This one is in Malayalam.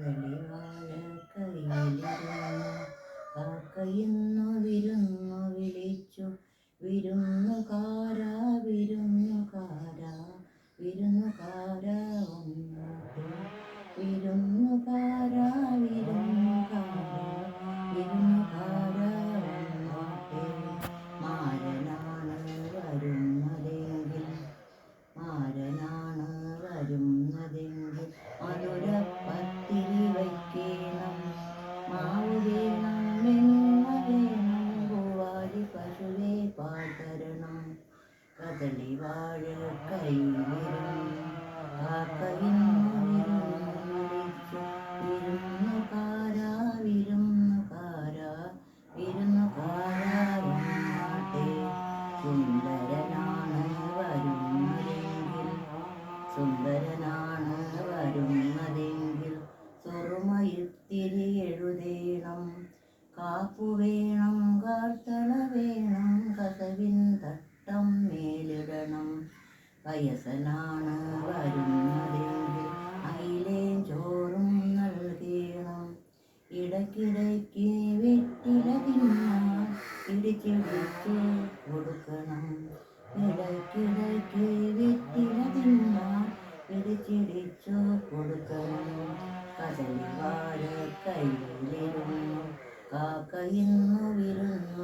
കദളിവാഴക്കൈയിലിരുന്നു കാക്കയിന്നു വിരുന്നു വിളിച്ചു. വിരുന്നുകാരാ വിരുന്നുകാരാ വിരുന്നുകാരാ വന്നോട്ടെ. വിരുന്നുകാരാ വിരുന്നുകാരാ വിരുന്നുകാരാ വന്നോട്ടെ. മാരനാണ് വരുന്നതെങ്കിൽ മാരനാണ് വരുന്നതെങ്കിൽ മധുരപ്പത്തിരി വയ്ക്കണം. മാവ് വേണം, വെണ്ണ വേണം, പൂവാലി പശുവേ പാൽ തരണം. കദളിവാഴക്കൈയിലിരുന്നു കാക്കയിന്നു വിരുന്നു വിളിച്ചു. വിരുന്നുകാരാ വിരുന്നുകാരാ വിരുന്നുകാരാ വന്നാട്ടെ. സുന്ദരനാണ് വരുന്നതെങ്കിൽ സുന്ദരനാണ് വരുന്നതെങ്കിൽ സുറുമയിത്തിരി എഴുതേണം. കാപ്പു വേണം, കാർത്തള വേണം, കസവിൻ തട്ടം മേലിടണം. വയസ്സനാണ് വരുന്നതെങ്കിൽ അയിലേം ചോറും നൽകേണം. ഇടയ്ക്കിടയ്ക്ക് വെറ്റില തിന്നാൻ ഇടിച്ചിടിച്ചു കൊടുക്കണം. ഇടയ്ക്കിടയ്ക്ക് വെറ്റില തിന്നാൻ ഇടിച്ചിടിച്ചു കൊടുക്കണം. കദളിവാഴക്കൈയിലിരുന്നു കാക്കയിന്നു വിരുന്നു